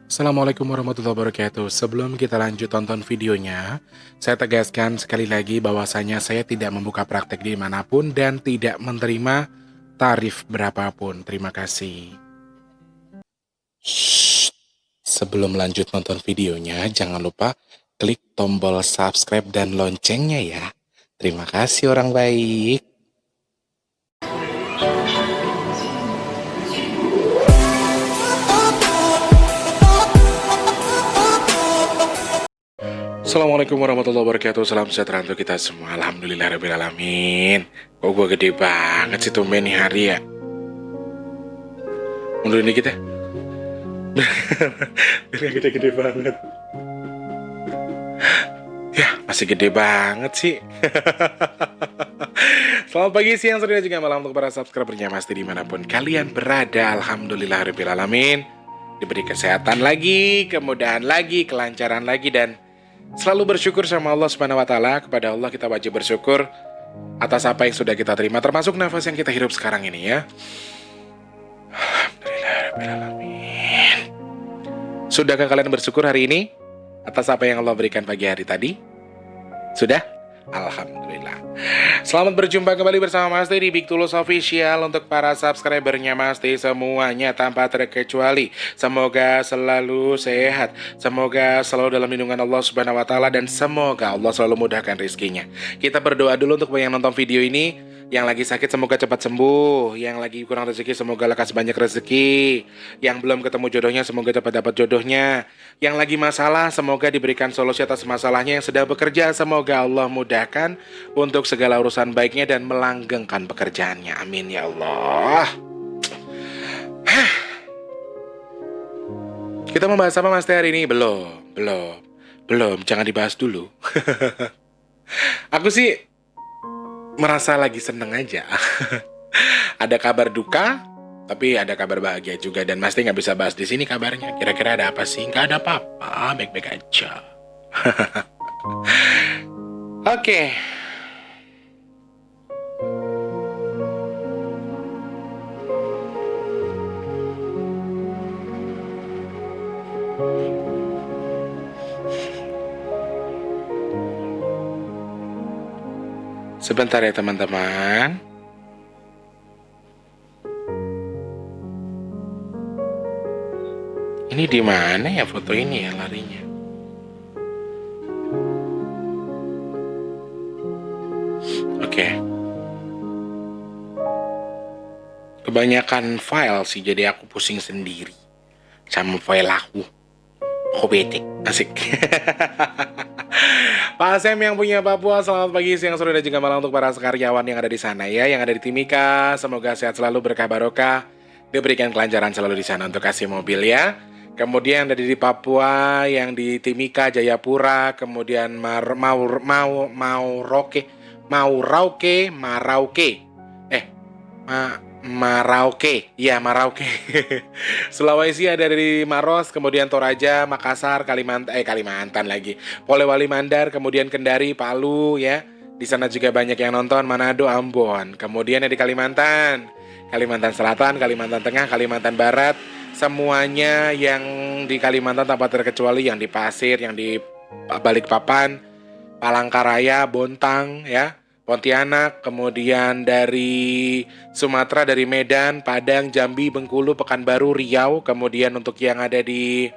Assalamualaikum warahmatullahi wabarakatuh. Sebelum kita lanjut tonton videonya, saya tegaskan sekali lagi bahwasanya saya tidak membuka praktek dimanapun dan tidak menerima tarif berapapun. Terima kasih. Shh. Sebelum lanjut nonton videonya, jangan lupa klik tombol subscribe dan loncengnya ya. Terima kasih orang baik. Assalamualaikum warahmatullahi wabarakatuh. Salam sejahtera untuk kita semua. Alhamdulillahirrahmanirrahim. Kok gue gede banget sih tumben nih hari ya. Mundurin dikit ya. Ini gede-gede banget. Ya, masih gede banget sih. Selamat pagi, siang, sore, dan juga malam untuk para subscribernya Mas Didi dimanapun kalian berada. Alhamdulillahirrahmanirrahim. Diberi kesehatan lagi, kemudahan lagi, kelancaran lagi, dan selalu bersyukur sama Allah Subhanahu wa Ta'ala. Kepada Allah kita wajib bersyukur atas apa yang sudah kita terima, termasuk nafas yang kita hirup sekarang ini ya. Alhamdulillahirrahmanirrahim. Sudahkah kalian bersyukur hari ini atas apa yang Allah berikan pagi hari tadi? Sudah? Alhamdulillah. Selamat berjumpa kembali bersama Mas Didi di Big Tulus Official. Untuk para subscribernya Mas Didi semuanya tanpa terkecuali, semoga selalu sehat, semoga selalu dalam lindungan Allah Subhanahu wa Ta'ala, dan semoga Allah selalu mudahkan rezekinya. Kita berdoa dulu untuk yang nonton video ini. Yang lagi sakit semoga cepat sembuh, yang lagi kurang rezeki semoga lekas banyak rezeki, yang belum ketemu jodohnya semoga cepat dapat jodohnya, yang lagi masalah semoga diberikan solusi atas masalahnya, yang sedang bekerja semoga Allah mudahkan untuk segala urusan baiknya dan melanggengkan pekerjaannya. Amin ya Allah. Kita membahas apa Mas Teh hari ini? Belum, jangan dibahas dulu. Aku sih merasa lagi seneng aja. Ada kabar duka, tapi ada kabar bahagia juga, dan Mas Teh nggak bisa bahas di sini kabarnya. Kira-kira ada apa sih? Nggak ada apa-apa, baik-baik aja. Oke. Sebentar ya teman-teman. Ini di mana ya foto ini ya larinya? Oke. Kebanyakan file sih, jadi aku pusing sendiri sama file aku. Bete, asik. Pak Asem yang punya Papua, selamat pagi, siang, sore, dan juga malam untuk para karyawan yang ada di sana ya, yang ada di Timika. Semoga sehat selalu, berkah barokah, diberikan kelancaran selalu di sana untuk kasih mobil ya. Kemudian ada di Papua, yang di Timika, Jayapura, kemudian Marauke, ya Marauke. Sulawesi ada dari Maros, kemudian Toraja, Makassar, Kalimantan lagi, Polewali Mandar, kemudian Kendari, Palu ya. Di sana juga banyak yang nonton, Manado, Ambon. Kemudian ada di Kalimantan Selatan, Kalimantan Tengah, Kalimantan Barat, semuanya yang di Kalimantan tanpa terkecuali, yang di Pasir, yang di Balikpapan, Palangkaraya, Bontang ya. Pontianak, kemudian dari Sumatera, dari Medan, Padang, Jambi, Bengkulu, Pekanbaru, Riau, kemudian untuk yang ada di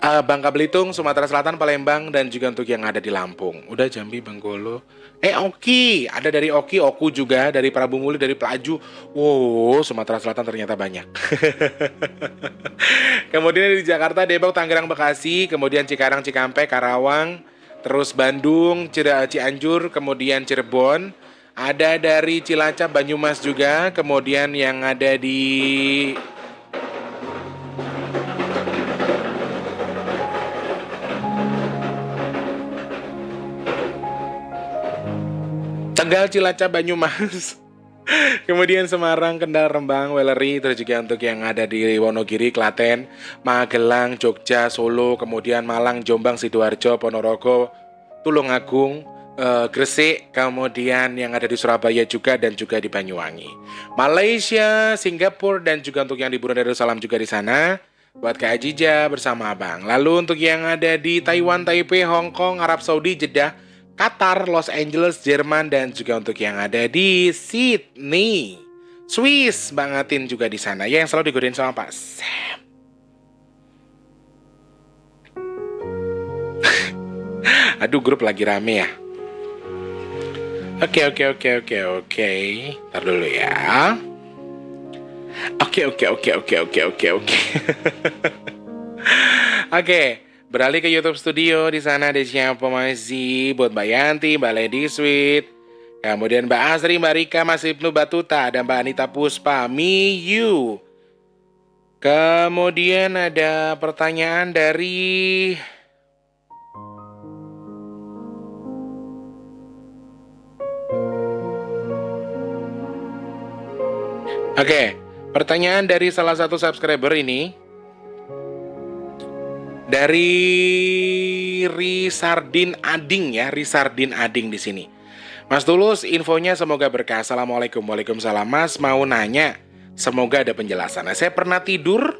Bangka Belitung, Sumatera Selatan, Palembang, dan juga untuk yang ada di Lampung. Udah Jambi, Bengkulu. Oki, ada dari Oku juga, dari Prabu Muli, dari Pelaju. Wow, Sumatera Selatan ternyata banyak. Kemudian di Jakarta, Depok, Tangerang, Bekasi, kemudian Cikarang, Cikampek, Karawang, terus Bandung, Cianjur, kemudian Cirebon, ada dari Cilacap, Banyumas juga, kemudian yang ada di Tegal, Cilacap, Banyumas. Kemudian Semarang, Kendal, Rembang, Weleri, terus juga untuk yang ada di Wonogiri, Klaten, Magelang, Jogja, Solo, kemudian Malang, Jombang, Sidoarjo, Ponorogo, Tulungagung, Gresik, kemudian yang ada di Surabaya juga dan juga di Banyuwangi. Malaysia, Singapura dan juga untuk yang di Brunei Darussalam juga di sana. Buat Kak Ajija bersama Abang. Lalu untuk yang ada di Taiwan, Taipei, Hong Kong, Arab Saudi, Jeddah, Qatar, Los Angeles, Jerman dan juga untuk yang ada di Sydney, Swiss, Bang Atin juga di sana. Ya, yang selalu digodain sama Pak Sam. Aduh, grup lagi rame ya. Oke. Ntar dulu ya. Oke. Oke, beralih ke YouTube Studio. Di sana ada siapa masih? Buat Mbak Yanti, Mbak Lady Sweet, kemudian Mbak Asri, Mbak Rika, Mas Ibnu Batuta, ada Mbak Anita Puspa, Miyu. Kemudian ada pertanyaan dari Oke, pertanyaan dari salah satu subscriber ini dari Risardin Ading ya, Risardin Ading di sini. Mas Tulus, infonya semoga berkah. Assalamualaikum. Waalaikumsalam. Mas mau nanya, semoga ada penjelasan. Saya pernah tidur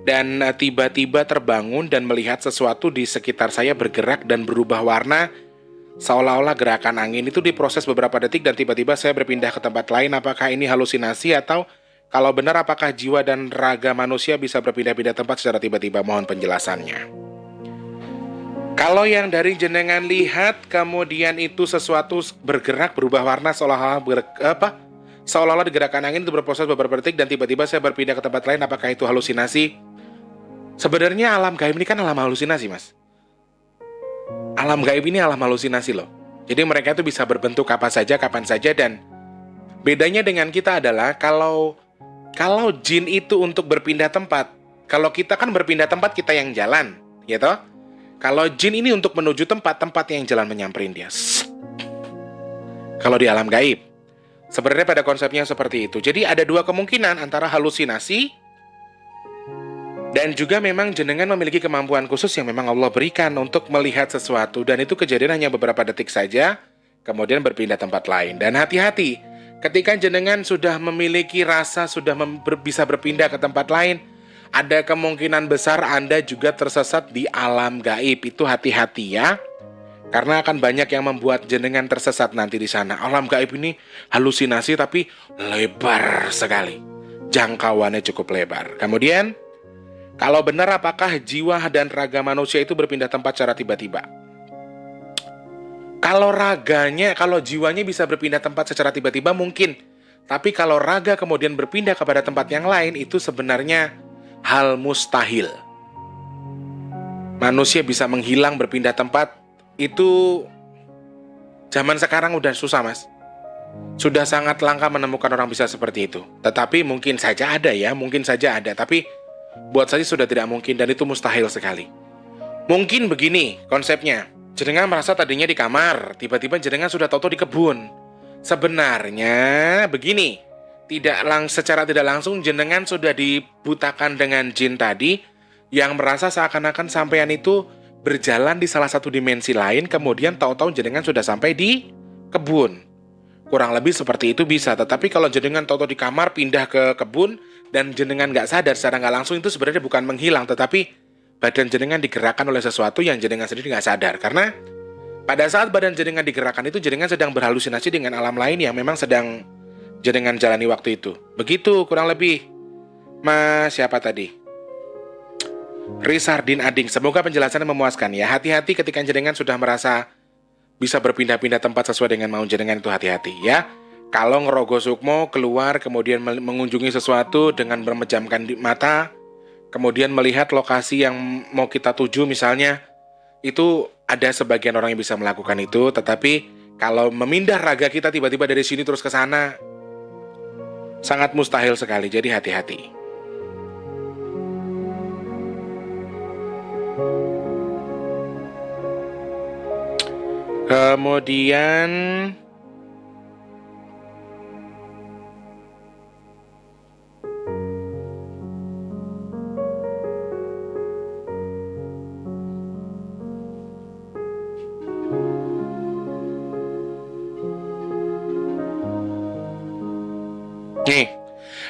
dan tiba-tiba terbangun dan melihat sesuatu di sekitar saya bergerak dan berubah warna, seolah-olah gerakan angin itu diproses beberapa detik dan tiba-tiba saya berpindah ke tempat lain. Apakah ini halusinasi atau kalau benar apakah jiwa dan raga manusia bisa berpindah-pindah tempat secara tiba-tiba? Mohon penjelasannya. Kalau yang dari jenengan lihat kemudian itu sesuatu bergerak berubah warna seolah-olah digerakkan angin itu berproses beberapa detik dan tiba-tiba saya berpindah ke tempat lain, apakah itu halusinasi? Sebenarnya alam gaib ini kan alam halusinasi, Mas. Alam gaib ini alam halusinasi loh. Jadi mereka itu bisa berbentuk apa saja, kapan saja, dan bedanya dengan kita adalah kalau jin itu untuk berpindah tempat, kalau kita kan berpindah tempat kita yang jalan, ya toh? Kalau jin ini untuk menuju tempat yang jalan menyamperin dia. Kalau di alam gaib, sebenarnya pada konsepnya seperti itu. Jadi ada dua kemungkinan antara halusinasi dan juga memang jenengan memiliki kemampuan khusus yang memang Allah berikan untuk melihat sesuatu. Dan itu kejadian hanya beberapa detik saja, kemudian berpindah tempat lain. Dan hati-hati, ketika jenengan sudah memiliki rasa, sudah bisa berpindah ke tempat lain, ada kemungkinan besar Anda juga tersesat di alam gaib. Itu hati-hati ya. Karena akan banyak yang membuat jenengan tersesat nanti di sana. Alam gaib ini halusinasi tapi lebar sekali. Jangkauannya cukup lebar. Kemudian, kalau benar apakah jiwa dan raga manusia itu berpindah tempat secara tiba-tiba? Kalau jiwanya bisa berpindah tempat secara tiba-tiba mungkin. Tapi kalau raga kemudian berpindah kepada tempat yang lain, itu sebenarnya hal mustahil. Manusia bisa menghilang berpindah tempat, itu zaman sekarang udah susah, Mas. Sudah sangat langka menemukan orang bisa seperti itu. Tetapi mungkin saja ada ya, mungkin saja ada. Tapi buat saya sudah tidak mungkin dan itu mustahil sekali. Mungkin begini konsepnya. Jenengan merasa tadinya di kamar, tiba-tiba jenengan sudah tahu-tahu di kebun. Sebenarnya begini, secara tidak langsung jenengan sudah dibutakan dengan jin tadi yang merasa seakan-akan sampean itu berjalan di salah satu dimensi lain, kemudian tahu-tahu jenengan sudah sampai di kebun. Kurang lebih seperti itu bisa, tetapi kalau jenengan tahu-tahu di kamar pindah ke kebun dan jenengan nggak sadar secara nggak langsung, itu sebenarnya bukan menghilang, tetapi badan jenengan digerakkan oleh sesuatu yang jenengan sendiri nggak sadar. Karena pada saat badan jenengan digerakkan itu jenengan sedang berhalusinasi dengan alam lain yang memang sedang jenengan jalani waktu itu. Begitu kurang lebih. Mas siapa tadi? Risardin Ading. Semoga penjelasannya memuaskan ya. Hati-hati ketika jenengan sudah merasa bisa berpindah-pindah tempat sesuai dengan mau jenengan, itu hati-hati ya. Kalau ngerogoh sukmo keluar kemudian mengunjungi sesuatu dengan memejamkan mata, kemudian melihat lokasi yang mau kita tuju misalnya, itu ada sebagian orang yang bisa melakukan itu. Tetapi kalau memindah raga kita tiba-tiba dari sini terus ke sana, sangat mustahil sekali. Jadi hati-hati. Kemudian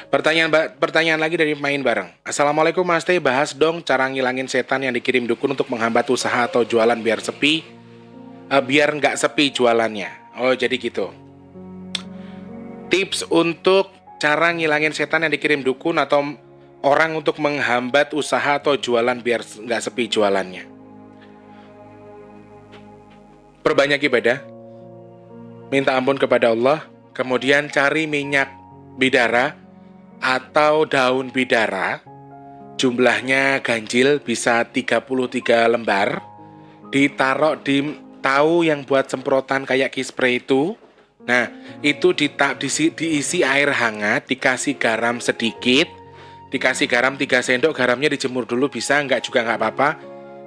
Pertanyaan lagi dari main bareng. Assalamualaikum Mas Teh, bahas dong cara ngilangin setan yang dikirim dukun untuk menghambat usaha atau jualan biar sepi, biar nggak sepi jualannya. Oh jadi gitu. Tips untuk cara ngilangin setan yang dikirim dukun atau orang untuk menghambat usaha atau jualan biar nggak sepi jualannya. Perbanyak ibadah, minta ampun kepada Allah, kemudian cari minyak bidara atau daun bidara, jumlahnya ganjil, bisa 33 lembar, ditaruh di tahu yang buat semprotan kayak kispray itu. Nah, itu diisi air hangat, dikasih garam sedikit, dikasih garam 3 sendok, garamnya dijemur dulu bisa, enggak juga enggak apa-apa.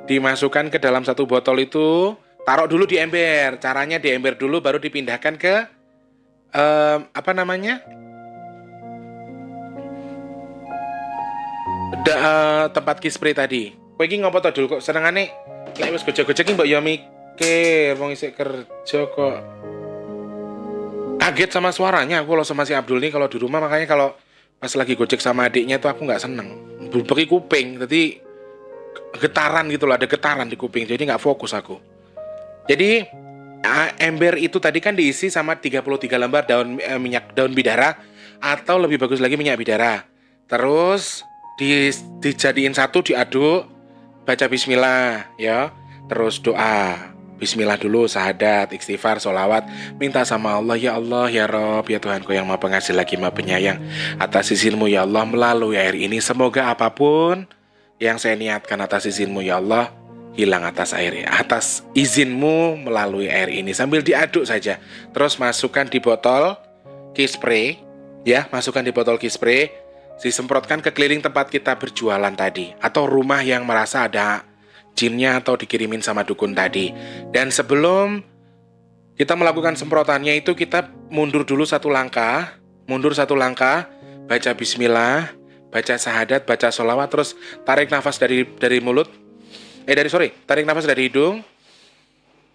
Dimasukkan ke dalam 1 botol itu, taruh dulu di ember. Caranya di ember dulu baru dipindahkan ke tempat kispray tadi. Kowe iki ngopo to Dul, kok senengane lek wis gojek-gojek iki mbok yo mikir wong isih kerja kok. Kaget sama suaranya aku loh sama si Abdul nih kalau di rumah, makanya kalau pas lagi gojek sama adiknya tuh aku nggak seneng. Bubeki kuping, jadi getaran gitu loh, ada getaran di kuping, jadi nggak fokus aku. Jadi ember itu tadi kan diisi sama 33 lembar minyak daun bidara, atau lebih bagus lagi minyak bidara. Terus dijadiin satu, diaduk, baca bismillah ya, terus doa bismillah dulu, syahadat, istighfar, sholawat, minta sama Allah, ya Allah, ya Rob, ya Tuhanku yang maha pengasih lagi maha penyayang, atas izinmu ya Allah melalui air ini, semoga apapun yang saya niatkan atas izinmu ya Allah hilang atas izinmu melalui air ini, sambil diaduk saja. Terus masukkan di botol kispray ya, masukkan di botol kispray, disemprotkan ke keliling tempat kita berjualan tadi, atau rumah yang merasa ada jinnya atau dikirimin sama dukun tadi. Dan sebelum kita melakukan semprotannya itu, kita mundur dulu 1 langkah, baca bismillah, baca syahadat, baca sholawat, terus tarik nafas dari mulut, tarik nafas dari hidung,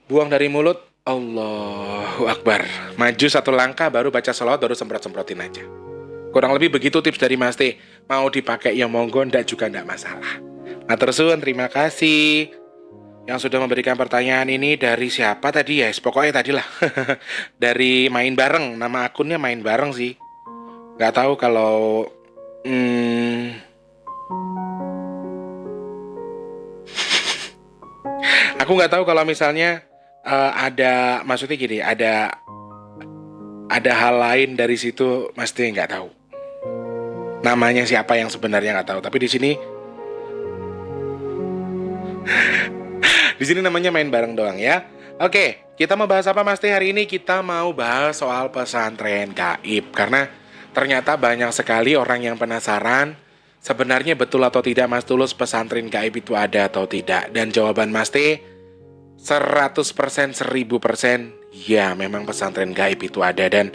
buang dari mulut, Allahu Akbar, maju 1 langkah, baru baca sholawat, baru semprot-semprotin aja. Kurang lebih begitu tips dari Mas T. Mau dipakai ya monggo, ndak juga ndak masalah. Matur suwun, terima kasih yang sudah memberikan pertanyaan ini. Dari siapa tadi ya? Pokoknya tadi lah. Dari main bareng, nama akunnya main bareng sih. Gak tahu kalau aku nggak tahu kalau misalnya ada, maksudnya gini, ada hal lain dari situ, Mas T nggak tahu. Namanya siapa yang sebenarnya nggak tahu. Tapi di sini namanya main bareng doang ya. Oke, kita mau bahas apa Mas T hari ini? Kita mau bahas soal pesantren gaib, karena ternyata banyak sekali orang yang penasaran sebenarnya betul atau tidak Mas Tulus pesantren gaib itu ada atau tidak. Dan jawaban Mas T 100%, 1000% ya, memang pesantren gaib itu ada. Dan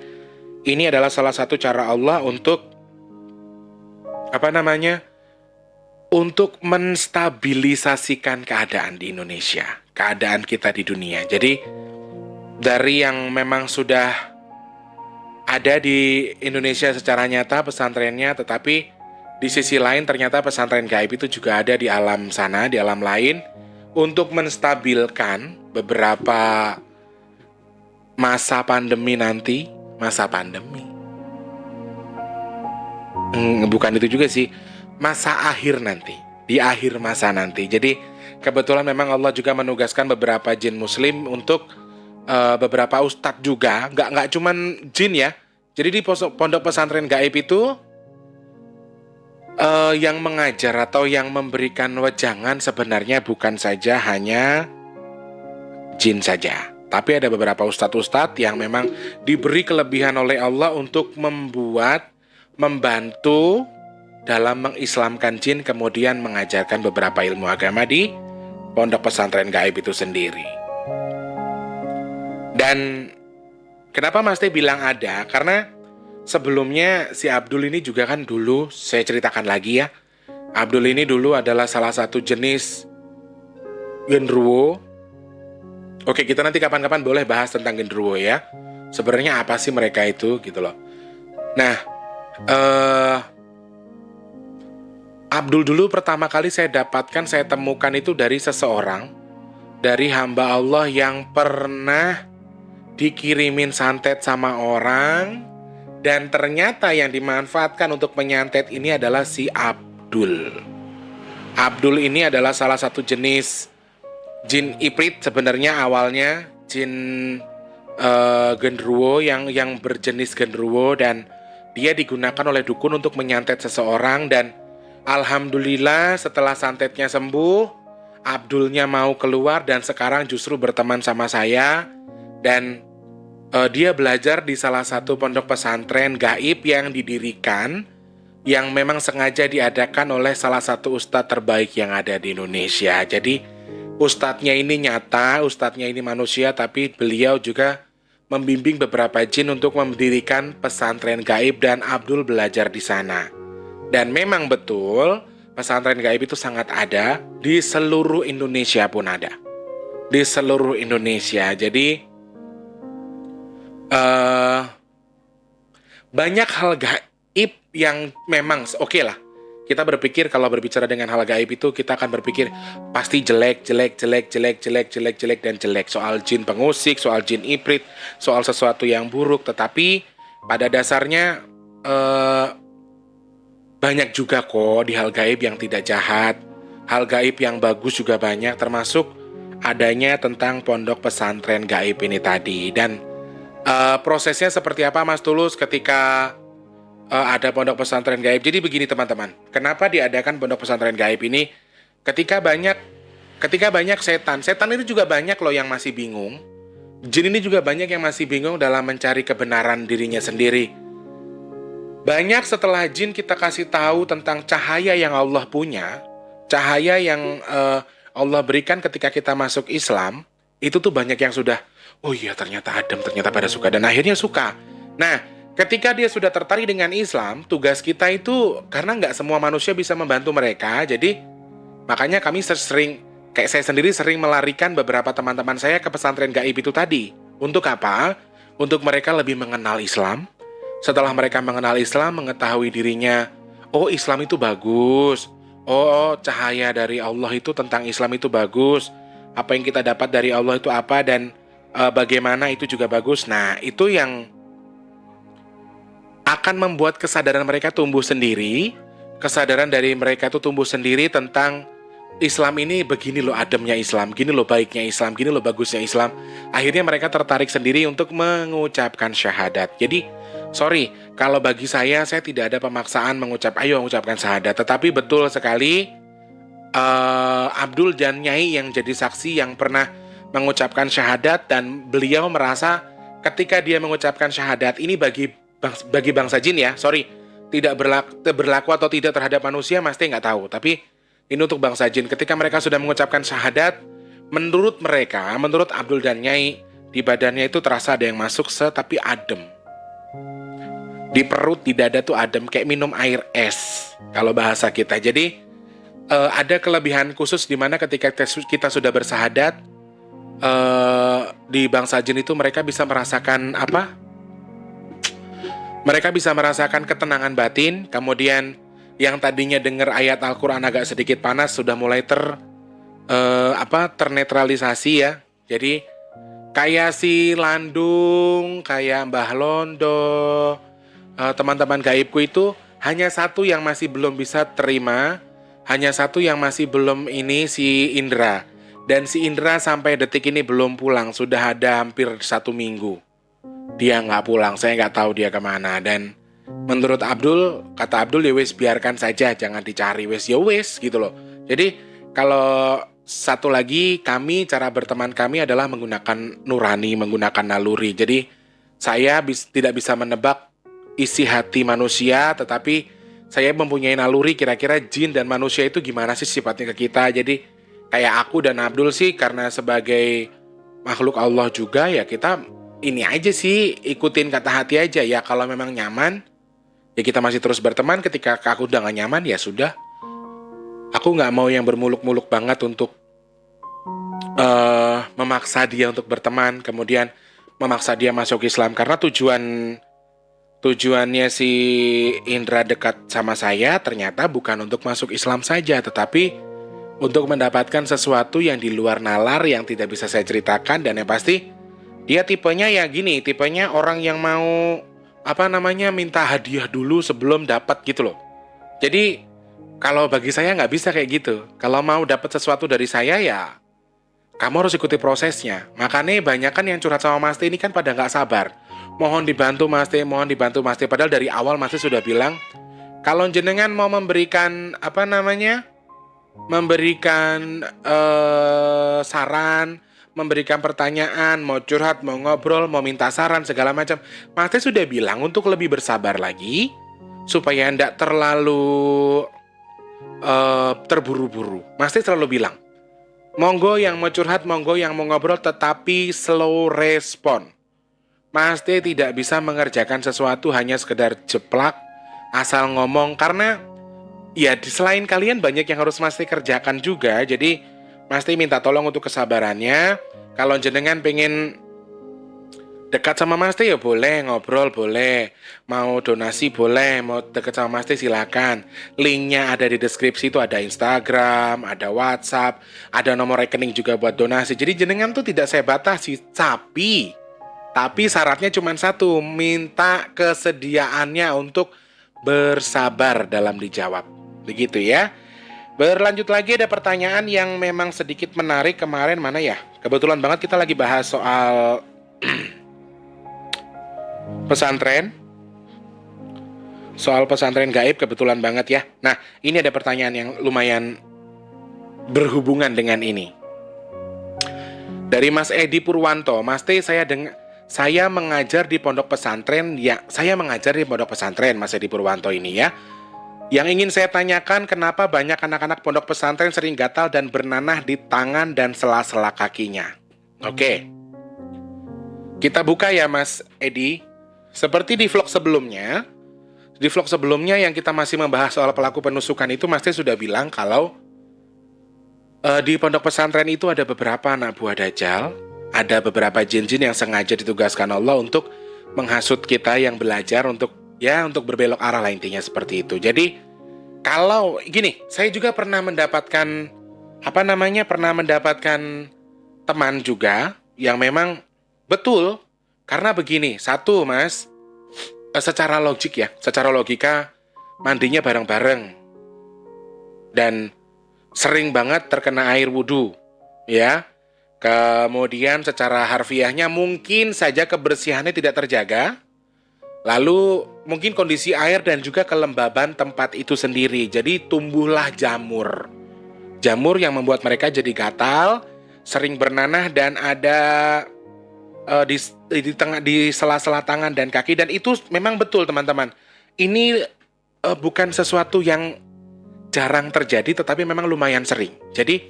ini adalah salah satu cara Allah untuk untuk menstabilisasikan keadaan di Indonesia, keadaan kita di dunia. Jadi dari yang memang sudah ada di Indonesia secara nyata pesantrennya, tetapi di sisi lain ternyata pesantren gaib itu juga ada di alam sana, di alam lain, untuk menstabilkan beberapa masa pandemi nanti. Bukan itu juga sih, masa akhir nanti, di akhir masa nanti. Jadi kebetulan memang Allah juga menugaskan beberapa jin muslim untuk beberapa ustadz juga, nggak cuman jin ya. Jadi di pondok pesantren gaib itu yang mengajar atau yang memberikan wejangan sebenarnya bukan saja hanya jin saja, tapi ada beberapa ustadz yang memang diberi kelebihan oleh Allah untuk membantu dalam mengislamkan jin, kemudian mengajarkan beberapa ilmu agama di pondok pesantren gaib itu sendiri. Dan kenapa Mas T bilang ada? Karena sebelumnya si Abdul ini juga kan dulu, saya ceritakan lagi ya, Abdul ini dulu adalah salah satu jenis genderuwo. Oke, kita nanti kapan-kapan boleh bahas tentang genderuwo ya. Sebenarnya apa sih mereka itu gitu loh. Nah, Eh, Abdul dulu pertama kali saya dapatkan, saya temukan itu dari seseorang, dari hamba Allah yang pernah dikirimin santet sama orang, dan ternyata yang dimanfaatkan untuk menyantet ini adalah si Abdul. Abdul ini adalah salah satu jenis jin iprit, sebenarnya awalnya jin genderuwo yang berjenis genderuwo, dan dia digunakan oleh dukun untuk menyantet seseorang. Dan alhamdulillah setelah santetnya sembuh, Abdulnya mau keluar dan sekarang justru berteman sama saya. Dan dia belajar di salah satu pondok pesantren gaib yang didirikan, yang memang sengaja diadakan oleh salah satu ustadz terbaik yang ada di Indonesia. Jadi ustadznya ini nyata, ustadznya ini manusia, tapi beliau juga membimbing beberapa jin untuk mendirikan pesantren gaib, dan Abdul belajar di sana. Dan memang betul, pesantren gaib itu sangat ada, di seluruh Indonesia pun ada. Di seluruh Indonesia. Jadi banyak hal gaib yang memang oke lah. Kita berpikir kalau berbicara dengan hal gaib itu kita akan berpikir pasti jelek, dan jelek. Soal jin pengusik, soal jin iprit, soal sesuatu yang buruk. Tetapi pada dasarnya banyak juga kok di hal gaib yang tidak jahat. Hal gaib yang bagus juga banyak, termasuk adanya tentang pondok pesantren gaib ini tadi. Dan prosesnya seperti apa Mas Tulus ketika ada pondok pesantren gaib? Jadi begini teman-teman, kenapa diadakan pondok pesantren gaib ini? Ketika banyak setan itu juga banyak loh yang masih bingung. Jin ini juga banyak yang masih bingung dalam mencari kebenaran dirinya sendiri. Banyak setelah jin kita kasih tahu tentang cahaya yang Allah punya, cahaya yang Allah berikan ketika kita masuk Islam, itu tuh banyak yang sudah, oh iya ternyata adem, ternyata pada suka, dan akhirnya suka. Nah, ketika dia sudah tertarik dengan Islam, tugas kita itu, karena nggak semua manusia bisa membantu mereka, jadi makanya kami sering, kayak saya sendiri sering melarikan beberapa teman-teman saya ke pesantren gaib itu tadi. Untuk apa? Untuk mereka lebih mengenal Islam. Setelah mereka mengenal Islam, mengetahui dirinya, oh Islam itu bagus, oh cahaya dari Allah itu tentang Islam itu bagus, apa yang kita dapat dari Allah itu apa, dan bagaimana itu juga bagus. Nah, itu yang akan membuat kesadaran mereka tumbuh sendiri, kesadaran dari mereka itu tumbuh sendiri tentang Islam ini begini loh ademnya Islam, gini loh baiknya Islam, gini loh bagusnya Islam. Akhirnya mereka tertarik sendiri untuk mengucapkan syahadat. Jadi, sorry, kalau bagi saya tidak ada pemaksaan ayo mengucapkan syahadat. Tetapi betul sekali, Abdul dan Nyai yang jadi saksi yang pernah mengucapkan syahadat, dan beliau merasa ketika dia mengucapkan syahadat ini bagi bangsa jin ya, sorry, tidak berlaku atau tidak terhadap manusia, mesti nggak tahu. Tapi ini untuk bangsa jin, ketika mereka sudah mengucapkan syahadat, menurut mereka, menurut Abdul dan Nyai, di badannya itu terasa ada yang masuk tapi adem. Di perut, di dada tuh adem, kayak minum air es, kalau bahasa kita. Jadi ada kelebihan khusus di mana ketika kita sudah bersahadat, di bangsa jin itu mereka bisa merasakan apa? Mereka bisa merasakan ketenangan batin, kemudian yang tadinya dengar ayat Al-Quran agak sedikit panas sudah mulai ternetralisasi ya. Jadi kayak si Landung, kayak Mbah Londo, teman-teman gaibku itu hanya satu yang masih belum bisa terima, hanya satu yang masih belum ini, si Indra. Dan si Indra sampai detik ini belum pulang, sudah ada hampir 1 minggu. Dia nggak pulang, saya nggak tahu dia kemana. Dan menurut Abdul, kata Abdul, ya wes biarkan saja, jangan dicari, wes ya wes gitu loh. Jadi kalau satu lagi, kami cara berteman kami adalah menggunakan nurani, menggunakan naluri. Jadi saya tidak bisa menebak isi hati manusia, tetapi saya mempunyai naluri kira-kira jin dan manusia itu gimana sih sifatnya ke kita. Jadi kayak aku dan Abdul sih, karena sebagai makhluk Allah juga ya, kita ini aja sih, ikutin kata hati aja ya. Kalau memang nyaman, ya kita masih terus berteman. Ketika aku udah gak nyaman, ya sudah. Aku gak mau yang bermuluk-muluk banget untuk memaksa dia untuk berteman, kemudian memaksa dia masuk Islam. Karena tujuan tujuannya si Indra dekat sama saya ternyata bukan untuk masuk Islam saja, tetapi untuk mendapatkan sesuatu yang di luar nalar yang tidak bisa saya ceritakan. Dan yang pasti dia tipenya ya gini, tipenya orang yang mau minta hadiah dulu sebelum dapat gitu loh. Jadi kalau bagi saya nggak bisa kayak gitu. Kalau mau dapat sesuatu dari saya ya kamu harus ikuti prosesnya. Makanya banyak kan yang curhat sama Mas T ini kan pada nggak sabar. Mohon dibantu Mas T, mohon dibantu Mas T. Padahal dari awal Mas T sudah bilang, kalau jenengan mau memberikan memberikan saran, memberikan pertanyaan, mau curhat, mau ngobrol, mau minta saran segala macam, Mas T sudah bilang untuk lebih bersabar lagi supaya tidak terlalu terburu-buru. Mas T selalu bilang, monggo yang mau curhat, monggo yang mau ngobrol, tetapi slow respon. Mas T tidak bisa mengerjakan sesuatu hanya sekedar jeplak, asal ngomong, karena ya selain kalian banyak yang harus Mas T kerjakan juga. Jadi Mas T minta tolong untuk kesabarannya. Kalau jenengan pengen dekat sama Mas T ya boleh, ngobrol boleh, mau donasi boleh, mau dekat sama Mas T silakan. Linknya ada di deskripsi, itu ada Instagram, ada WhatsApp, ada nomor rekening juga buat donasi. Jadi jenengan tuh tidak saya batasi, tapi syaratnya cuma satu, minta kesediaannya untuk bersabar dalam dijawab. Begitu ya. Berlanjut lagi, ada pertanyaan yang memang sedikit menarik kemarin, mana ya? Kebetulan banget kita lagi bahas soal pesantren. Soal pesantren gaib kebetulan banget ya. Nah, ini ada pertanyaan yang lumayan berhubungan dengan ini. Dari Mas Edi Purwanto, Mas T, saya mengajar di pondok pesantren. Ya, saya mengajar di pondok pesantren, Mas Edi Purwanto ini ya. Yang ingin saya tanyakan, kenapa banyak anak-anak pondok pesantren sering gatal dan bernanah di tangan dan sela-sela kakinya? Oke. Kita buka ya Mas Edi. Seperti di vlog sebelumnya yang kita masih membahas soal pelaku penusukan itu, Mas T sudah bilang kalau di pondok pesantren itu ada beberapa anak buah dajjal, ada beberapa jin-jin yang sengaja ditugaskan Allah untuk menghasut kita yang belajar untuk berbelok arah lah, intinya seperti itu. Jadi kalau gini, saya juga pernah mendapatkan teman juga yang memang betul. Karena begini, satu Mas, secara logika mandinya bareng-bareng dan sering banget terkena air wudhu, ya. Kemudian secara harfiahnya mungkin saja kebersihannya tidak terjaga. Lalu mungkin kondisi air dan juga kelembaban tempat itu sendiri. Jadi tumbuhlah jamur. Jamur yang membuat mereka jadi gatal, sering bernanah dan ada di sela-sela tangan dan kaki. Dan itu memang betul teman-teman. Ini bukan sesuatu yang jarang terjadi, tetapi memang lumayan sering. Jadi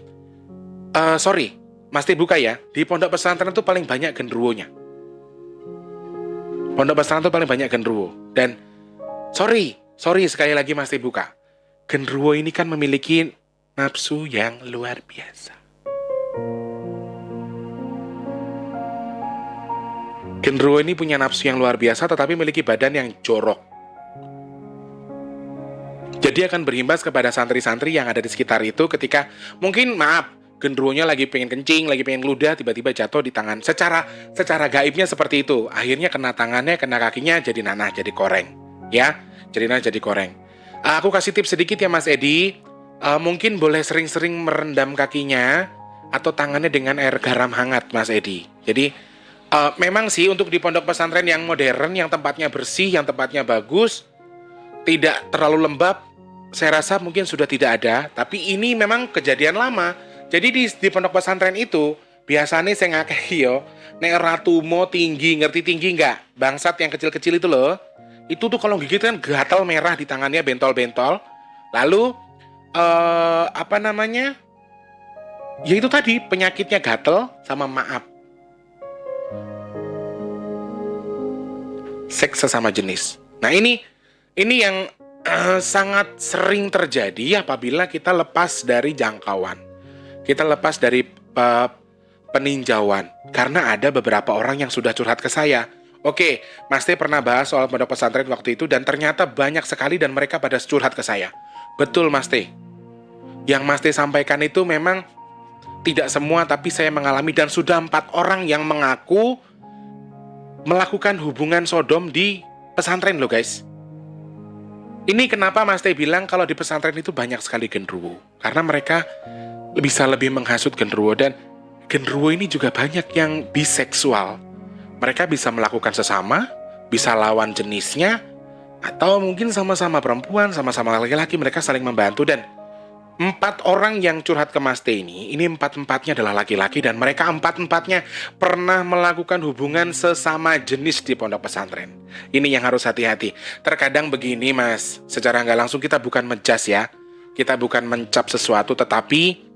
sorry, Mas T buka ya. Di pondok pesantren itu paling banyak genderuwonya. Pondok pesantren itu paling banyak genderuwo. Dan sorry sekali lagi Mas T buka. Genderuwo ini kan memiliki nafsu yang luar biasa. Genderuwo ini punya nafsu yang luar biasa, tetapi memiliki badan yang jorok. Jadi akan berimbas kepada santri-santri yang ada di sekitar itu ketika mungkin genderuwonya lagi pengen kencing, lagi pengen ludah, tiba-tiba jatuh di tangan. Secara gaibnya seperti itu. Akhirnya kena tangannya, kena kakinya, jadi nanah, jadi koreng. Ya, jadi nanah, jadi koreng. Aku kasih tips sedikit ya Mas Edi. Mungkin boleh sering-sering merendam kakinya atau tangannya dengan air garam hangat Mas Edi. Jadi memang sih untuk di pondok pesantren yang modern, yang tempatnya bersih, yang tempatnya bagus, tidak terlalu lembab, saya rasa mungkin sudah tidak ada. Tapi ini memang kejadian lama. Jadi di pondok pesantren itu biasanya saya ngakei yo, nek ratumo tinggi, ngerti tinggi nggak? Bangsat yang kecil-kecil itu loh. Itu tuh kalau gigit kan gatal merah di tangannya, bentol-bentol. Lalu ya itu tadi penyakitnya gatal sama seks sesama jenis. Nah ini yang sangat sering terjadi apabila kita lepas dari jangkauan. Kita lepas dari peninjauan. Karena ada beberapa orang yang sudah curhat ke saya. Oke, Mas Teh pernah bahas soal pondok pesantren waktu itu dan ternyata banyak sekali dan mereka pada curhat ke saya. Betul Mas Teh. Yang Mas Teh sampaikan itu memang tidak semua, tapi saya mengalami dan sudah 4 orang yang mengaku melakukan hubungan sodom di pesantren loh guys. Ini kenapa Mas Teh bilang kalau di pesantren itu banyak sekali genderuwo. Karena mereka bisa lebih menghasut genderuwo dan genderuwo ini juga banyak yang biseksual. Mereka bisa melakukan sesama, bisa lawan jenisnya, atau mungkin sama-sama perempuan, sama-sama laki-laki, mereka saling membantu. Dan 4 orang yang curhat ke Mas Teh ini 4-empatnya adalah laki-laki dan mereka 4-empatnya pernah melakukan hubungan sesama jenis di pondok pesantren. Ini yang harus hati-hati. Terkadang begini Mas, secara nggak langsung kita bukan menjas ya, kita bukan mencap sesuatu, tetapi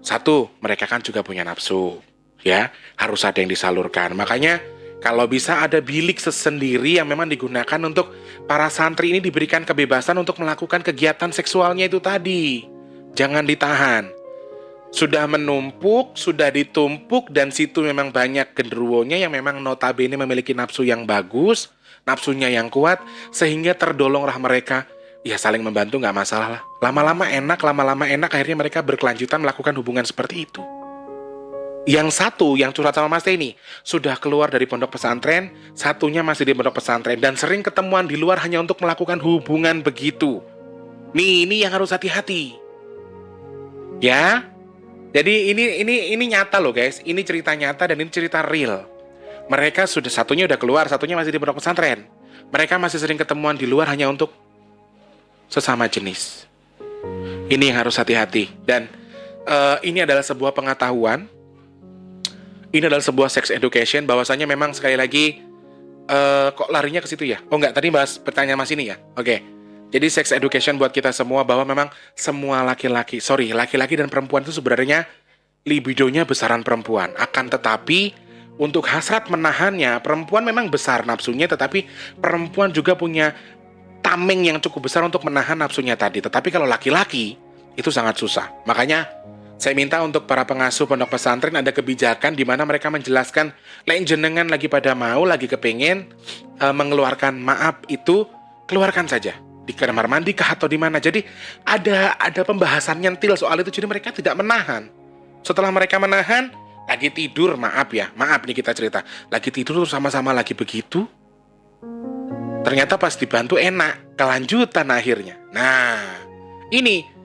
satu, mereka kan juga punya nafsu, ya, harus ada yang disalurkan. Makanya kalau bisa ada bilik sendiri yang memang digunakan untuk para santri ini diberikan kebebasan untuk melakukan kegiatan seksualnya itu tadi. Jangan ditahan. Sudah menumpuk, sudah ditumpuk, dan situ memang banyak genderuwonya yang memang notabene memiliki nafsu yang bagus, nafsunya yang kuat, sehingga terdolonglah mereka. Ya saling membantu nggak masalah lah. Lama-lama enak, akhirnya mereka berkelanjutan melakukan hubungan seperti itu. Yang satu, yang curhat sama Mas Teh ini, sudah keluar dari pondok pesantren, satunya masih di pondok pesantren, dan sering ketemuan di luar hanya untuk melakukan hubungan begitu. Ini yang harus hati-hati. Ya, jadi ini nyata loh guys, ini cerita nyata dan ini cerita real. Mereka sudah, satunya udah keluar, satunya masih di pondok pesantren. Mereka masih sering ketemuan di luar hanya untuk sesama jenis. Ini yang harus hati-hati. Dan ini adalah sebuah pengetahuan. Ini adalah sebuah sex education, bahwasanya memang sekali lagi kok larinya ke situ ya? Oh enggak, tadi bahas pertanyaan Mas ini ya. Oke. Jadi sex education buat kita semua bahwa memang semua laki-laki dan perempuan itu sebenarnya libidonya besaran perempuan. Akan tetapi untuk hasrat menahannya, perempuan memang besar nafsunya, tetapi perempuan juga punya tameng yang cukup besar untuk menahan nafsunya tadi. Tetapi kalau laki-laki itu sangat susah. Makanya saya minta untuk para pengasuh pondok pesantren ada kebijakan di mana mereka menjelaskan, lain jenengan lagi pada mau, lagi kepengen mengeluarkan maaf itu, keluarkan saja di kamar mandi kah atau di mana. Jadi ada pembahasan nyentil soal itu, jadi mereka tidak menahan. Setelah mereka menahan, lagi tidur, maaf nih kita cerita, lagi tidur sama-sama lagi begitu, ternyata pas dibantu enak, kelanjutan akhirnya. Nah, ini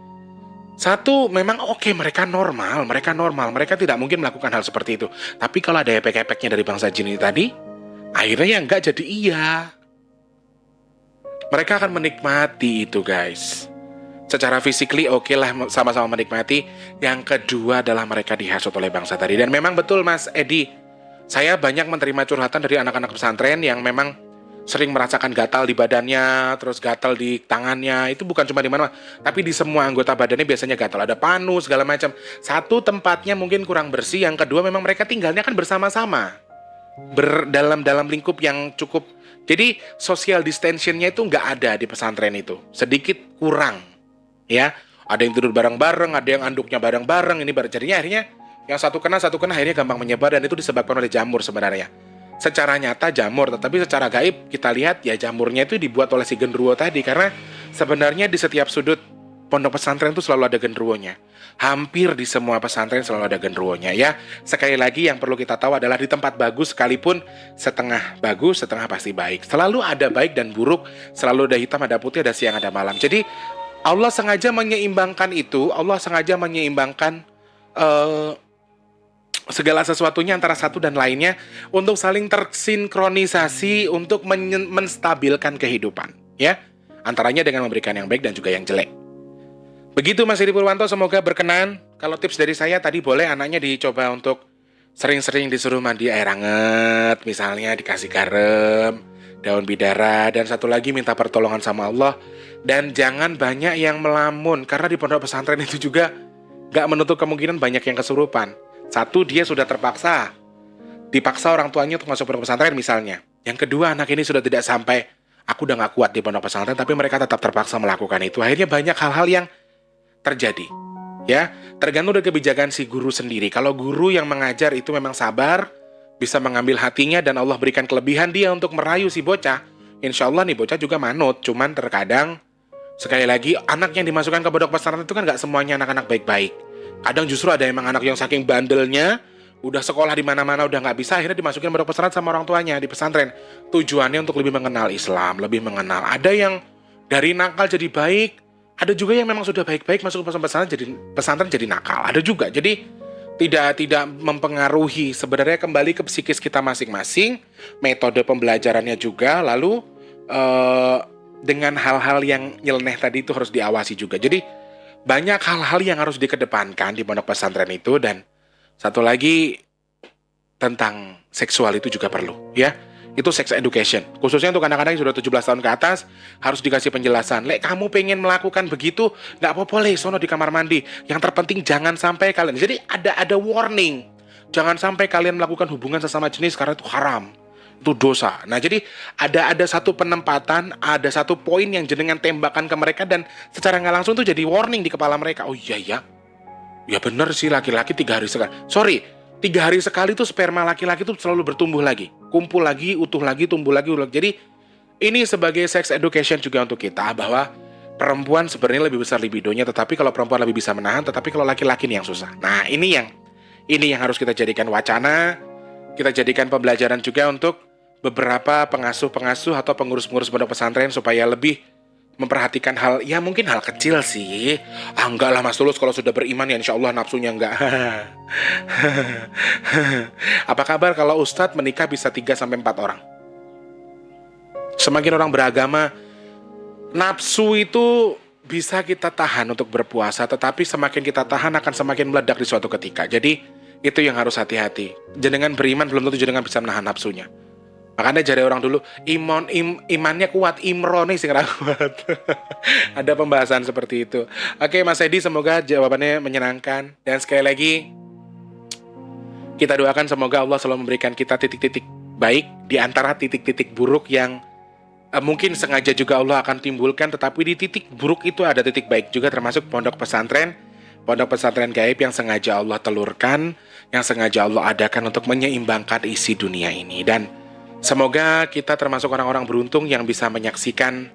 satu, memang oke, mereka normal, mereka tidak mungkin melakukan hal seperti itu. Tapi kalau ada efek-efeknya dari bangsa jin ini tadi, akhirnya ya enggak jadi iya. Mereka akan menikmati itu guys. Secara physically oke lah, sama-sama menikmati. Yang kedua adalah mereka dihasut oleh bangsa tadi. Dan memang betul Mas Edi, saya banyak menerima curhatan dari anak-anak pesantren yang memang sering merasakan gatal di badannya, terus gatal di tangannya. Itu bukan cuma di mana, tapi di semua anggota badannya biasanya gatal. Ada panu, segala macam. Satu, tempatnya mungkin kurang bersih. Yang kedua, memang mereka tinggalnya kan bersama-sama, dalam lingkup yang cukup. Jadi social distancing-nya itu nggak ada di pesantren itu. Sedikit kurang. Ya, ada yang tidur bareng-bareng, ada yang anduknya bareng-bareng. Ini jadinya akhirnya yang satu kena akhirnya gampang menyebar, dan itu disebabkan oleh jamur sebenarnya. Secara nyata jamur, tetapi secara gaib kita lihat ya jamurnya itu dibuat oleh si genderuwo tadi. Karena sebenarnya di setiap sudut pondok pesantren itu selalu ada genderuwonya. Hampir di semua pesantren selalu ada genderuwonya ya. Sekali lagi yang perlu kita tahu adalah di tempat bagus sekalipun setengah bagus, setengah pasti baik. Selalu ada baik dan buruk, selalu ada hitam, ada putih, ada siang, ada malam. Jadi Allah sengaja menyeimbangkan itu, Allah sengaja menyeimbangkan segala sesuatunya antara satu dan lainnya untuk saling tersinkronisasi untuk menstabilkan kehidupan ya, antaranya dengan memberikan yang baik dan juga yang jelek. Begitu Mas Edi Purwanto, semoga berkenan. Kalau tips dari saya tadi, boleh anaknya dicoba untuk sering-sering disuruh mandi air hangat, misalnya dikasih garam, daun bidara, dan satu lagi minta pertolongan sama Allah. Dan jangan banyak yang melamun, karena di pondok pesantren itu juga gak menutup kemungkinan banyak yang kesurupan. Satu, dia sudah dipaksa orang tuanya untuk masuk pondok pesantren misalnya. Yang kedua, anak ini sudah tidak sampai, aku udah gak kuat di pondok pesantren, tapi mereka tetap terpaksa melakukan itu. Akhirnya banyak hal-hal yang terjadi. Ya, tergantung dari kebijakan si guru sendiri. Kalau guru yang mengajar itu memang sabar, bisa mengambil hatinya dan Allah berikan kelebihan dia untuk merayu si bocah, insya Allah nih bocah juga manut. Cuman terkadang, sekali lagi, anak yang dimasukkan ke pondok pesantren itu kan nggak semuanya anak-anak baik-baik. Kadang justru ada emang anak yang saking bandelnya, udah sekolah di mana-mana udah nggak bisa, akhirnya dimasukin pondok pesantren sama orang tuanya di pesantren. Tujuannya untuk lebih mengenal Islam, lebih mengenal. Ada yang dari nakal jadi baik, ada juga yang memang sudah baik-baik masuk ke pesantren jadi nakal. Ada juga. Jadi tidak mempengaruhi, sebenarnya kembali ke psikis kita masing-masing, metode pembelajarannya juga, lalu dengan hal-hal yang nyeleneh tadi itu harus diawasi juga. Jadi banyak hal-hal yang harus dikedepankan di pondok pesantren itu. Dan satu lagi, tentang seksual itu juga perlu, ya. Itu sex education, khususnya untuk anak-anak yang sudah 17 tahun ke atas, harus dikasih penjelasan. Lek kamu pengen melakukan begitu, nggak apa-apa, sono di kamar mandi. Yang terpenting jangan sampai kalian, jadi ada warning, jangan sampai kalian melakukan hubungan sesama jenis karena itu haram, itu dosa. Nah, jadi ada satu penempatan, ada satu poin yang jenengan tembakan ke mereka, dan secara nggak langsung tuh jadi warning di kepala mereka. Oh iya ya bener sih, laki-laki 3 hari sekali. 3 hari sekali tuh sperma laki-laki tuh selalu bertumbuh lagi, kumpul lagi, utuh lagi, tumbuh lagi, utuh lagi. Jadi ini sebagai sex education juga untuk kita, bahwa perempuan sebenarnya lebih besar libidonya, tetapi kalau perempuan lebih bisa menahan, tetapi kalau laki-laki ini yang susah. Nah, ini yang harus kita jadikan wacana, kita jadikan pembelajaran juga untuk beberapa pengasuh-pengasuh atau pengurus-pengurus pondok pesantren, supaya lebih memperhatikan hal, ya mungkin hal kecil sih. Enggak lah Mas Tulus, kalau sudah beriman ya insya Allah nafsunya enggak. Apa kabar kalau Ustadz menikah bisa 3-4 orang? Semakin orang beragama, nafsu itu bisa kita tahan untuk berpuasa, tetapi semakin kita tahan akan semakin meledak di suatu ketika. Jadi itu yang harus hati-hati. Jenengan beriman belum tentu jenengan bisa menahan nafsunya. Makanya jadi orang dulu, imannya kuat, imronnya sih kuat. Ada pembahasan seperti itu. Oke Mas Edi, semoga jawabannya menyenangkan. Dan sekali lagi, kita doakan semoga Allah selalu memberikan kita titik-titik baik di antara titik-titik buruk yang mungkin sengaja juga Allah akan timbulkan. Tetapi di titik buruk itu ada titik baik juga, termasuk pondok pesantren gaib yang sengaja Allah telurkan, yang sengaja Allah adakan untuk menyeimbangkan isi dunia ini. Dan semoga kita termasuk orang-orang beruntung yang bisa menyaksikan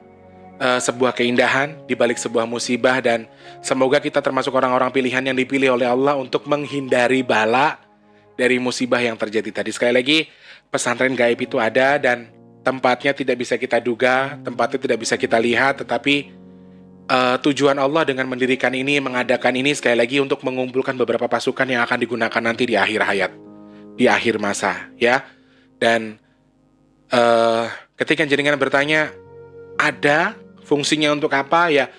sebuah keindahan di balik sebuah musibah, dan semoga kita termasuk orang-orang pilihan yang dipilih oleh Allah untuk menghindari bala dari musibah yang terjadi tadi. Sekali lagi, pesantren gaib itu ada dan tempatnya tidak bisa kita duga, tempatnya tidak bisa kita lihat, tetapi tujuan Allah dengan mendirikan ini, mengadakan ini sekali lagi untuk mengumpulkan beberapa pasukan yang akan digunakan nanti di akhir hayat, di akhir masa, ya. Dan ketika jenengan bertanya, ada fungsinya untuk apa? Ya,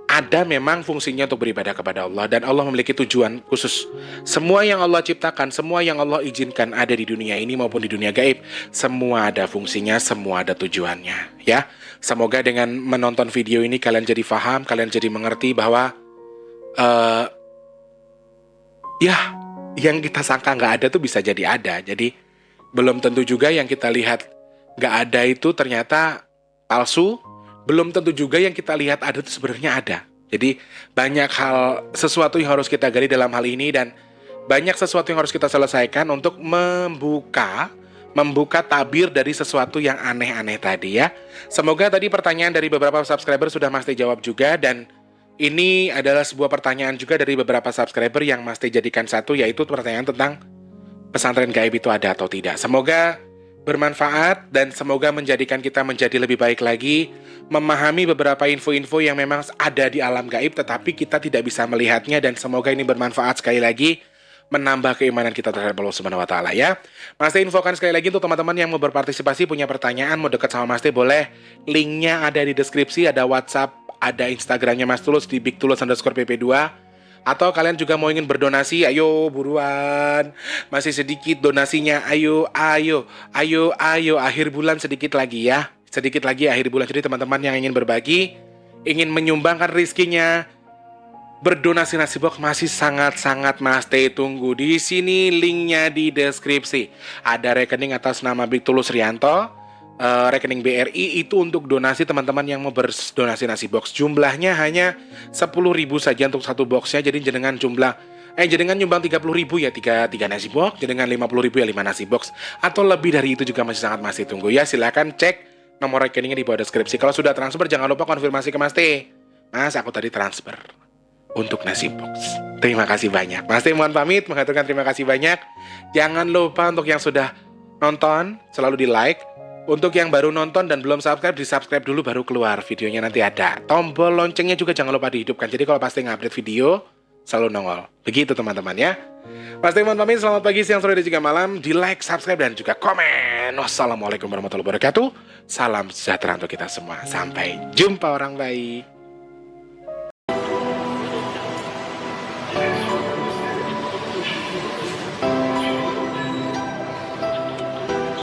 ada memang fungsinya untuk beribadah kepada Allah. Dan Allah memiliki tujuan khusus. Semua yang Allah ciptakan, semua yang Allah izinkan ada di dunia ini maupun di dunia gaib, semua ada fungsinya, semua ada tujuannya, ya. Semoga dengan menonton video ini kalian jadi paham, kalian jadi mengerti bahwa ya, yang kita sangka nggak ada tuh bisa jadi ada. Jadi belum tentu juga yang kita lihat nggak ada itu ternyata palsu. Belum tentu juga yang kita lihat ada itu sebenarnya ada. Jadi banyak hal, sesuatu yang harus kita gali dalam hal ini, dan banyak sesuatu yang harus kita selesaikan untuk membuka tabir dari sesuatu yang aneh-aneh tadi, ya. Semoga tadi pertanyaan dari beberapa subscriber sudah Mas Teh jawab juga, dan ini adalah sebuah pertanyaan juga dari beberapa subscriber yang Mas Teh jadikan satu, yaitu pertanyaan tentang pesantren gaib itu ada atau tidak. Semoga bermanfaat dan semoga menjadikan kita menjadi lebih baik lagi, memahami beberapa info-info yang memang ada di alam gaib tetapi kita tidak bisa melihatnya, dan semoga ini bermanfaat sekali lagi, menambah keimanan kita terhadap Allah Subhanahu wa taala, ya. Mas Teh infokan sekali lagi untuk teman-teman yang mau berpartisipasi, punya pertanyaan, mau dekat sama Mas Teh, boleh. Linknya ada di deskripsi, ada WhatsApp, ada Instagramnya Mas Tulus di bigtulus_pp2. Atau kalian juga mau ingin berdonasi, ayo buruan. Masih sedikit donasinya, ayo. Akhir bulan sedikit lagi, ya. Sedikit lagi akhir bulan. Jadi teman-teman yang ingin berbagi, ingin menyumbangkan rizkinya, berdonasi nasi box masih sangat-sangat Mas Teh tunggu. Di sini linknya di deskripsi. Ada rekening atas nama Big Tulus Rianto, rekening BRI itu untuk donasi teman-teman yang mau berdonasi nasi box. Jumlahnya hanya 10.000 saja untuk satu boxnya. Jadi jenengan jumlah Jenengan nyumbang 30.000 ya 3 nasi box, jenengan 50.000 ya 5 nasi box, atau lebih dari itu juga masih tunggu ya. Silakan cek nomor rekeningnya di bawah deskripsi. Kalau sudah transfer jangan lupa konfirmasi ke Mas T. Mas, aku tadi transfer untuk nasi box. Terima kasih banyak. Mas T mohon pamit, mengaturkan terima kasih banyak. Jangan lupa untuk yang sudah nonton selalu di like. Untuk yang baru nonton dan belum subscribe, di subscribe dulu baru keluar videonya, nanti ada tombol loncengnya juga jangan lupa dihidupkan. Jadi kalau pasti ngupdate video selalu nongol. Begitu teman-teman ya. Pasti mohon pamit, selamat pagi, siang, sore, dan juga malam. Di like, subscribe, dan juga komen. Wassalamualaikum warahmatullahi wabarakatuh. Salam sejahtera untuk kita semua. Sampai jumpa orang baik.